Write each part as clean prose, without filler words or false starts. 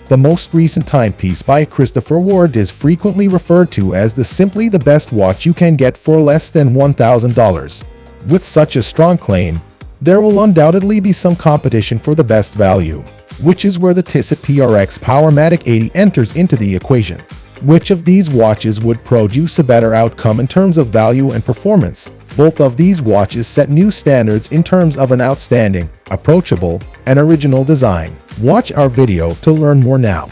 The most recent timepiece by Christopher Ward is frequently referred to as simply the best watch you can get for less than $1,000. With such a strong claim, there will undoubtedly be some competition for the best value, which is where the Tissot PRX Powermatic 80 enters into the equation. Which of these watches would produce a better outcome in terms of value and performance? Both of these watches set new standards in terms of an outstanding, approachable, and original design. Watch our video to learn more now.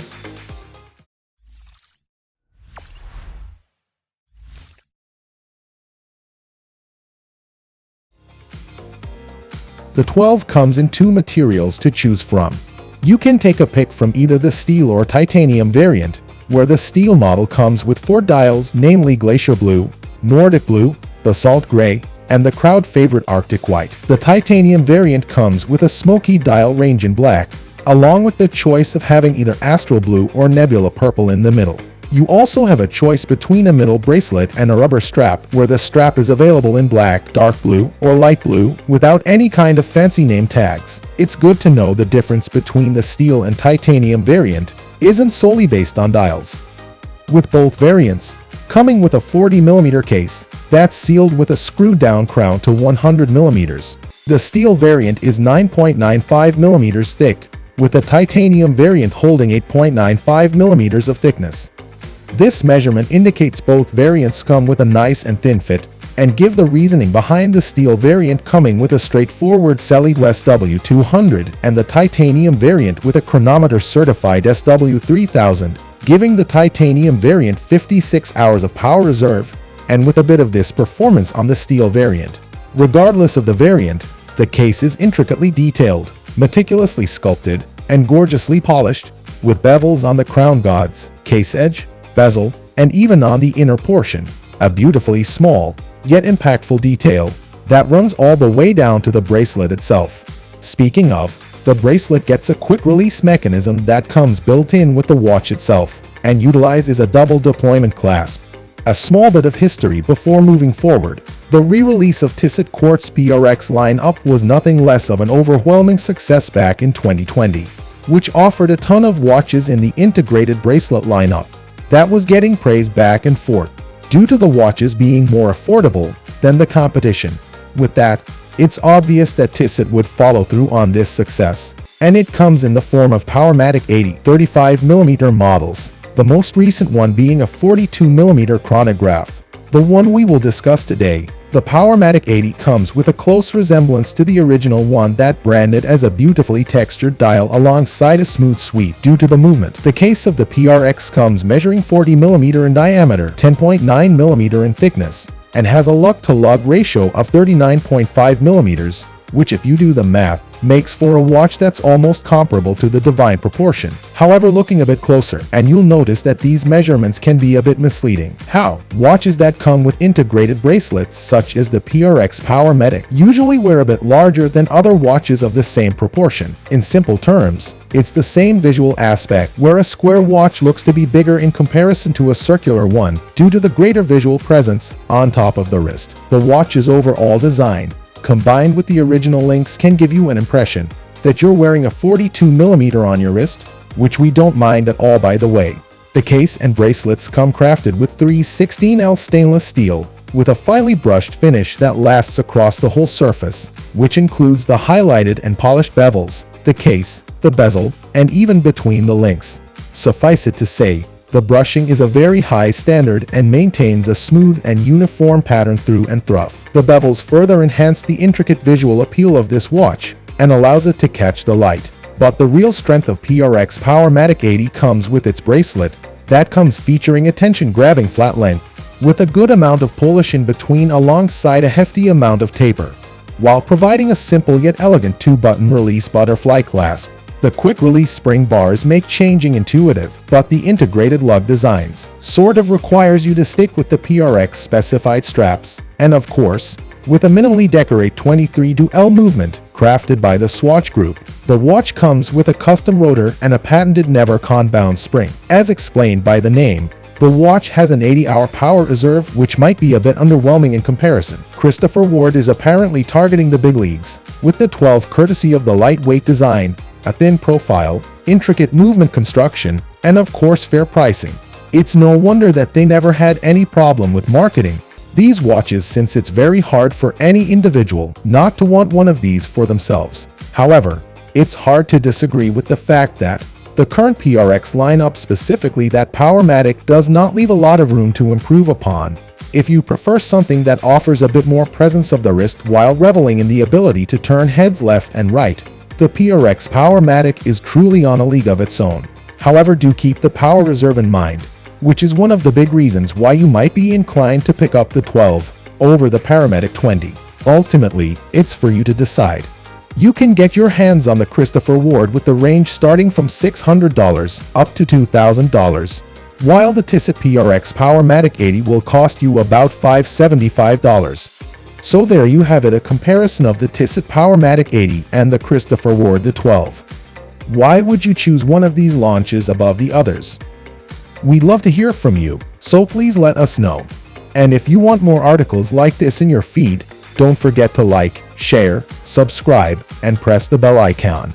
The 12 comes in two materials to choose from. You can take a pick from either the steel or titanium variant, where the steel model comes with 4 dials, namely Glacier Blue, Nordic Blue, Basalt Gray, and the crowd favorite Arctic White. The titanium variant comes with a smoky dial range in black, along with the choice of having either Astral Blue or Nebula Purple in the middle. You also have a choice between a middle bracelet and a rubber strap, where the strap is available in black, dark blue, or light blue, without any kind of fancy name tags. It's good to know the difference between the steel and titanium variant isn't solely based on dials. With both variants coming with a 40mm case that's sealed with a screwed-down crown to 100mm. The steel variant is 9.95mm thick, with the titanium variant holding 8.95mm of thickness. This measurement indicates both variants come with a nice and thin fit, and give the reasoning behind the steel variant coming with a straightforward Selite SW200 and the titanium variant with a chronometer-certified SW3000, giving the titanium variant 56 hours of power reserve, and with a bit of this performance on the steel variant. Regardless of the variant, the case is intricately detailed, meticulously sculpted, and gorgeously polished, with bevels on the crown guards, case edge, bezel, and even on the inner portion, a beautifully small, yet impactful detail that runs all the way down to the bracelet itself. Speaking of, the bracelet gets a quick release mechanism that comes built in with the watch itself, and utilizes a double deployment clasp. A small bit of history before moving forward. The re-release of Tissot Quartz PRX lineup was nothing less of an overwhelming success back in 2020, which offered a ton of watches in the integrated bracelet lineup that was getting praised back and forth, due to the watches being more affordable than the competition. With that, it's obvious that Tissot would follow through on this success, and it comes in the form of Powermatic 80 35mm models, the most recent one being a 42mm chronograph. The one we will discuss today, the Powermatic 80, comes with a close resemblance to the original one that branded as a beautifully textured dial alongside a smooth sweep due to the movement. The case of the PRX comes measuring 40mm in diameter, 10.9mm in thickness, and has a lug-to-lug ratio of 39.5mm, which, if you do the math, makes for a watch that's almost comparable to the Divine Proportion. However, looking a bit closer, and you'll notice that these measurements can be a bit misleading. How? Watches that come with integrated bracelets, such as the PRX Powermatic, usually wear a bit larger than other watches of the same proportion. In simple terms, it's the same visual aspect, where a square watch looks to be bigger in comparison to a circular one, due to the greater visual presence on top of the wrist. The watch's overall design, combined with the original links, can give you an impression that you're wearing a 42mm on your wrist, which we don't mind at all, by the way. The case and bracelets come crafted with 316L stainless steel, with a finely brushed finish that lasts across the whole surface, which includes the highlighted and polished bevels, the case, the bezel, and even between the links. Suffice it to say, the brushing is a very high standard and maintains a smooth and uniform pattern through and through. The bevels further enhance the intricate visual appeal of this watch and allows it to catch the light. But the real strength of PRX Powermatic 80 comes with its bracelet that comes featuring attention-grabbing flat length, with a good amount of polish in between alongside a hefty amount of taper, while providing a simple yet elegant 2-button release butterfly clasp. The quick-release spring bars make changing intuitive, but the integrated lug designs sort of requires you to stick with the PRX specified straps, and of course, with a minimally decorate 23-L movement crafted by the Swatch Group. The watch comes with a custom rotor and a patented never con-bound spring. As explained by the name, the watch has an 80-hour power reserve, which might be a bit underwhelming in comparison. Christopher Ward is apparently targeting the big leagues, with the 12 courtesy of the lightweight design a thin profile, intricate movement construction, and of course fair pricing. It's no wonder that they never had any problem with marketing these watches, since it's very hard for any individual not to want one of these for themselves. However, it's hard to disagree with the fact that the current PRX lineup, specifically that Powermatic, does not leave a lot of room to improve upon. If you prefer something that offers a bit more presence of the wrist while reveling in the ability to turn heads left and right, the PRX Powermatic is truly on a league of its own. However, do keep the power reserve in mind, which is one of the big reasons why you might be inclined to pick up the 12 over the Powermatic 20. Ultimately, it's for you to decide. You can get your hands on the Christopher Ward with the range starting from $600 up to $2,000, while the Tissot PRX Powermatic 80 will cost you about $575. So there you have it, a comparison of the Tissot Powermatic 80 and the Christopher Ward the 12. Why would you choose one of these launches above the others? We'd love to hear from you, so please let us know. And if you want more articles like this in your feed, don't forget to like, share, subscribe, and press the bell icon.